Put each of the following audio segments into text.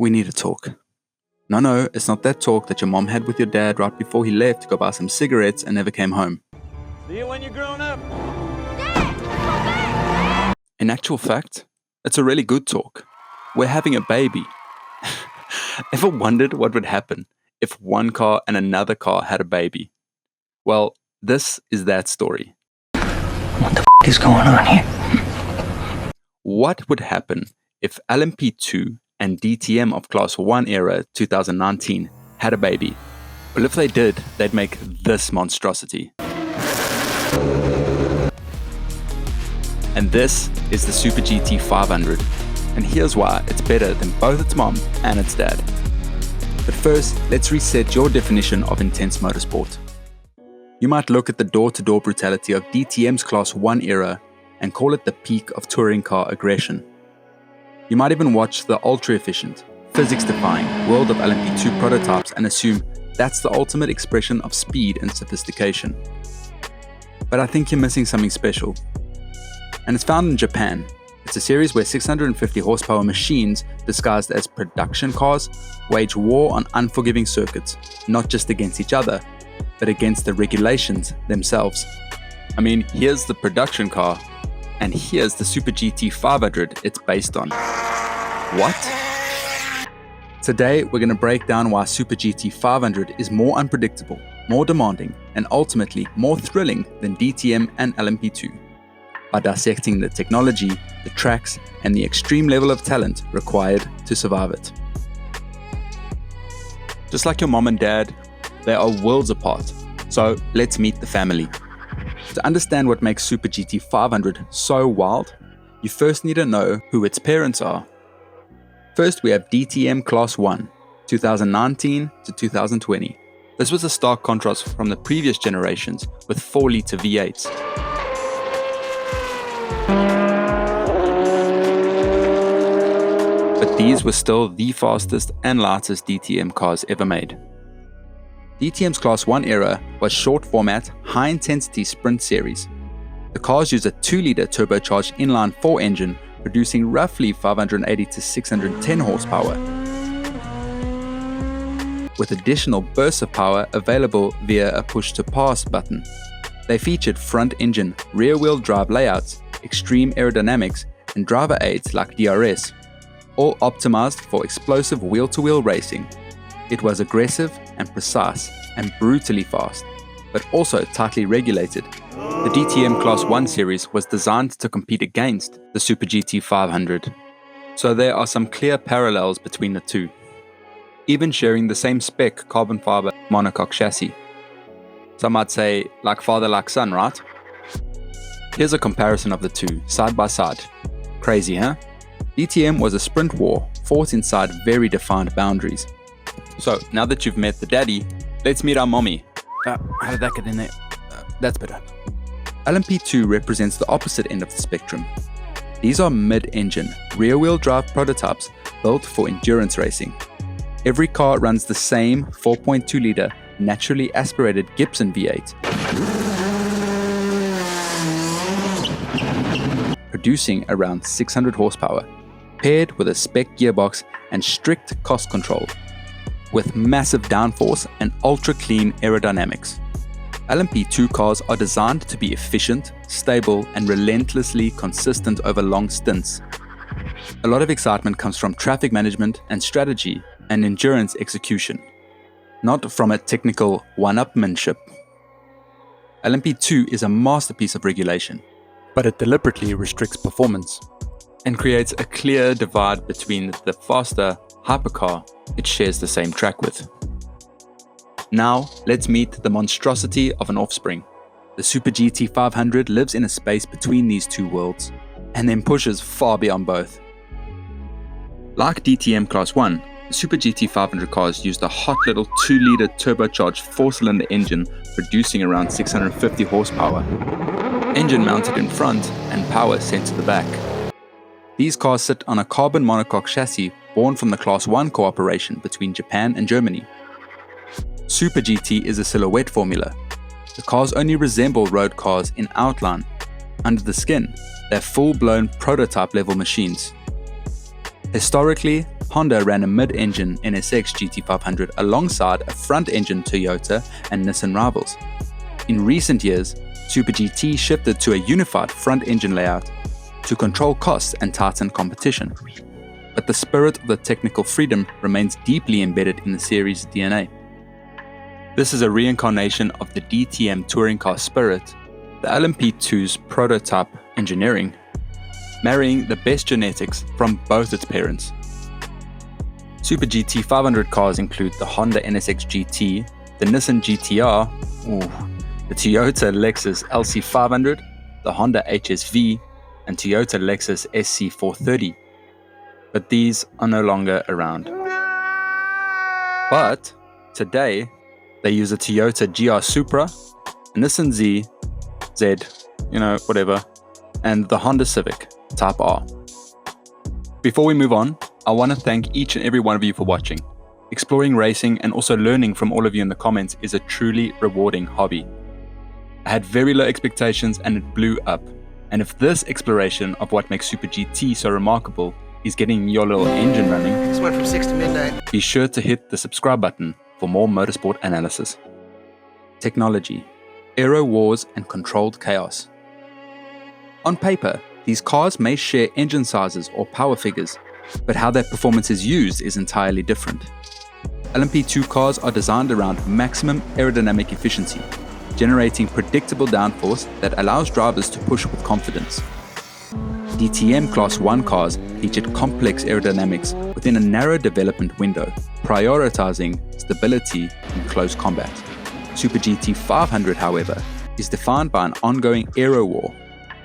We need to talk. No, it's not that talk that your mom had with your dad right before he left to go buy some cigarettes and never came home. See you when you're grown up. In actual fact, it's a really good talk. We're having a baby. Ever wondered what would happen if one car and another car had a baby? Well, this is that story. What the is going on here? What would happen if LMP2 and DTM of Class 1 era 2019 had a baby? Well, if they did, they'd make this monstrosity. And this is the Super GT500. And here's why it's better than both its mom and its dad. But first, let's reset your definition of intense motorsport. You might look at the door-to-door brutality of DTM's Class 1 era and call it the peak of touring car aggression. You might even watch the ultra-efficient, physics-defying world of LMP2 prototypes and assume that's the ultimate expression of speed and sophistication. But I think you're missing something special. And it's found in Japan. It's a series where 650 horsepower machines, disguised as production cars, wage war on unforgiving circuits, not just against each other, but against the regulations themselves. I mean, here's the production car, and here's the Super GT500 it's based on. What? Today, we're going to break down why Super GT500 is more unpredictable, more demanding, and ultimately more thrilling than DTM and LMP2. By dissecting the technology, the tracks, and the extreme level of talent required to survive it. Just like your mom and dad, they are worlds apart, so let's meet the family. To understand what makes Super GT500 so wild, you first need to know who its parents are. First, we have DTM Class 1, 2019 to 2020. This was a stark contrast from the previous generations with 4-litre V8s. But these were still the fastest and lightest DTM cars ever made. DTM's Class 1 era was short format, high intensity sprint series. The cars used a 2-litre turbocharged inline 4 engine, producing roughly 580 to 610 horsepower, with additional bursts of power available via a push to pass button. They featured front engine, rear wheel drive layouts, extreme aerodynamics, and driver aids like DRS, all optimized for explosive wheel-to-wheel racing. It was aggressive and precise and brutally fast, but also tightly regulated. The DTM Class 1 series was designed to compete against the Super GT500, so there are some clear parallels between the two, even sharing the same spec carbon fiber monocoque chassis. Some might say, like father like son, right? Here's a comparison of the two, side by side. Crazy, huh? DTM was a sprint war, fought inside very defined boundaries. So, now that you've met the daddy, let's meet our mommy. How did that get in there? That's better. LMP2 represents the opposite end of the spectrum. These are mid-engine, rear-wheel drive prototypes built for endurance racing. Every car runs the same 4.2-litre naturally aspirated Gibson V8, producing around 600 horsepower, paired with a spec gearbox and strict cost control, with massive downforce and ultra-clean aerodynamics. LMP2 cars are designed to be efficient, stable, and relentlessly consistent over long stints. A lot of excitement comes from traffic management and strategy and endurance execution, not from a technical one-upmanship. LMP2 is a masterpiece of regulation, but it deliberately restricts performance and creates a clear divide between the faster hypercar it shares the same track with. Now, let's meet the monstrosity of an offspring. The Super GT500 lives in a space between these two worlds, and then pushes far beyond both. Like DTM Class 1, the Super GT500 cars used a hot little 2-litre turbocharged 4-cylinder engine producing around 650 horsepower. Engine mounted in front and power sent to the back. These cars sit on a carbon monocoque chassis born from the Class 1 cooperation between Japan and Germany. Super GT is a silhouette formula. The cars only resemble road cars in outline. Under the skin, they're full-blown prototype-level machines. Historically, Honda ran a mid-engine NSX GT500 alongside a front-engine Toyota and Nissan rivals. In recent years, Super GT shifted to a unified front-engine layout to control costs and tighten competition. But the spirit of the technical freedom remains deeply embedded in the series' DNA. This is a reincarnation of the DTM touring car spirit, the LMP2's prototype engineering, marrying the best genetics from both its parents. Super GT500 cars include the Honda NSX GT, the Nissan GTR, the Toyota Lexus LC500, the Honda HSV, and Toyota Lexus SC430. But these are no longer around. But today, they use a Toyota GR Supra, a Nissan Z, whatever, and the Honda Civic Type R. Before we move on, I want to thank each and every one of you for watching. Exploring racing and also learning from all of you in the comments is a truly rewarding hobby. I had very low expectations and it blew up. And if this exploration of what makes Super GT so remarkable is getting your little engine running, This went from 6 to midnight. be sure to hit the subscribe button for more motorsport analysis. Technology, aero wars and controlled chaos. On paper, these cars may share engine sizes or power figures, but how that performance is used is entirely different. LMP2 cars are designed around maximum aerodynamic efficiency, generating predictable downforce that allows drivers to push with confidence. DTM Class 1 cars featured complex aerodynamics within a narrow development window, prioritizing stability in close combat. Super GT500, however, is defined by an ongoing aero war.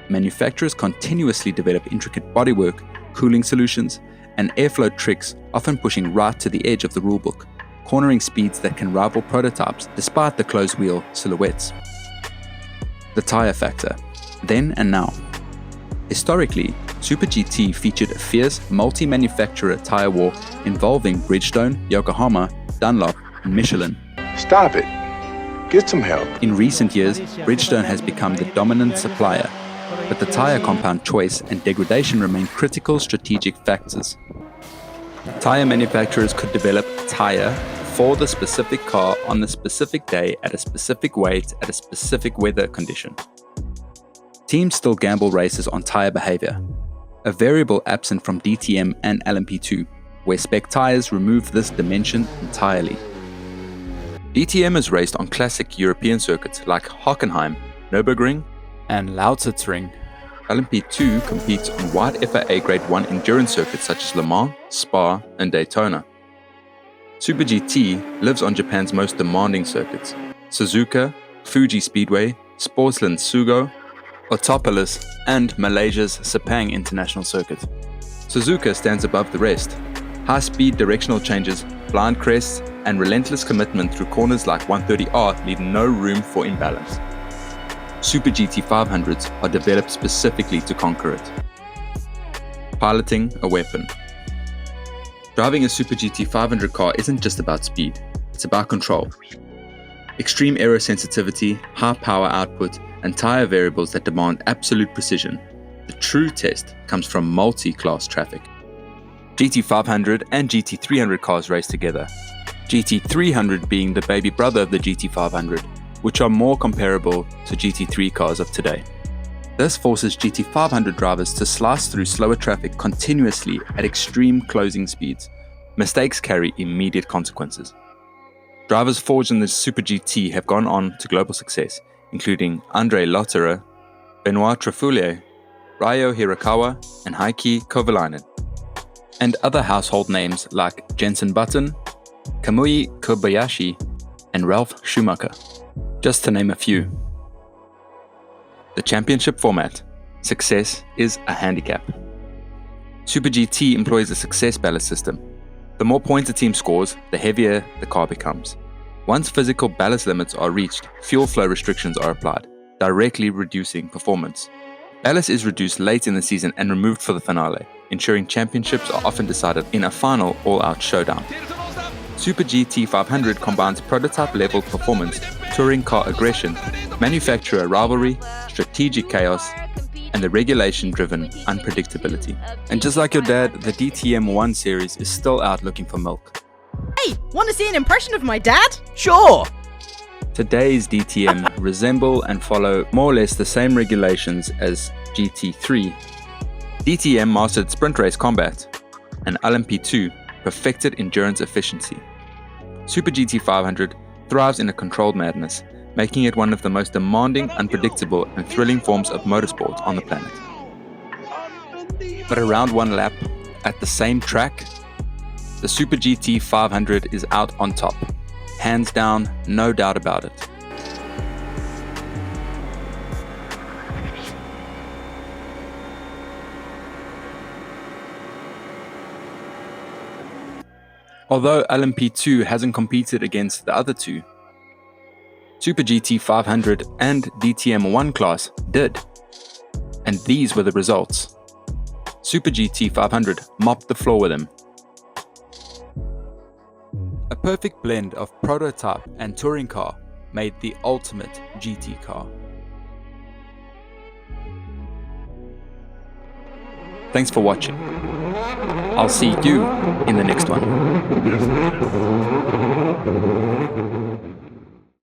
Manufacturers continuously develop intricate bodywork, cooling solutions, and airflow tricks, often pushing right to the edge of the rulebook, cornering speeds that can rival prototypes despite the closed-wheel silhouettes. The tyre factor, then and now. Historically, Super GT featured a fierce multi-manufacturer tyre war involving Bridgestone, Yokohama, Dunlop, and Michelin. Stop it. Get some help. In recent years, Bridgestone has become the dominant supplier, but the tyre compound choice and degradation remain critical strategic factors. Tyre manufacturers could develop a tyre for the specific car on the specific day at a specific weight at a specific weather condition. Teams still gamble races on tyre behavior, a variable absent from DTM and LMP2, where spec tyres remove this dimension entirely. DTM is raced on classic European circuits like Hockenheim, Nürburgring, and Lausitzring. LMP2 competes on wide FIA Grade 1 endurance circuits such as Le Mans, Spa, and Daytona. Super GT lives on Japan's most demanding circuits: Suzuka, Fuji Speedway, Sportsland Sugo, Autopolis, and Malaysia's Sepang International Circuit. Suzuka stands above the rest. High-speed directional changes, blind crests, and relentless commitment through corners like 130R leave no room for imbalance. Super GT500s are developed specifically to conquer it. Piloting a weapon. Driving a Super GT500 car isn't just about speed, it's about control. Extreme aero sensitivity, high power output, and tyre variables that demand absolute precision. The true test comes from multi-class traffic. GT500 and GT300 cars race together, GT300 being the baby brother of the GT500, which are more comparable to GT3 cars of today. This forces GT500 drivers to slice through slower traffic continuously at extreme closing speeds. Mistakes carry immediate consequences. Drivers forged in the Super GT have gone on to global success, including Andrei Lotterer, Benoit Trefoulier, Ryo Hirakawa, and Heikki Kovalainen, and other household names like Jenson Button, Kamui Kobayashi, and Ralf Schumacher, just to name a few. The championship format. Success is a handicap. Super GT employs a success ballast system. The more points a team scores, the heavier the car becomes. Once physical ballast limits are reached, fuel flow restrictions are applied, directly reducing performance. Ballast is reduced late in the season and removed for the finale, ensuring championships are often decided in a final all-out showdown. Super GT500 combines prototype-level performance, touring car aggression, manufacturer rivalry, strategic chaos, and the regulation-driven unpredictability. And just like your dad, the DTM 1 series is still out looking for milk. Hey, want to see an impression of my dad? Sure. Today's DTM resemble and follow more or less the same regulations as GT3. DTM mastered sprint race combat, and LMP2 perfected endurance efficiency. Super GT500 thrives in a controlled madness, making it one of the most demanding, unpredictable, and thrilling forms of motorsport on the planet. But around one lap, at the same track, the Super GT500 is out on top. Hands down, no doubt about it. Although LMP2 hasn't competed against the other two, Super GT500 and DTM 1 class did. And these were the results. Super GT500 mopped the floor with him. A perfect blend of prototype and touring car made the ultimate GT car. Thanks for watching. I'll see you in the next one.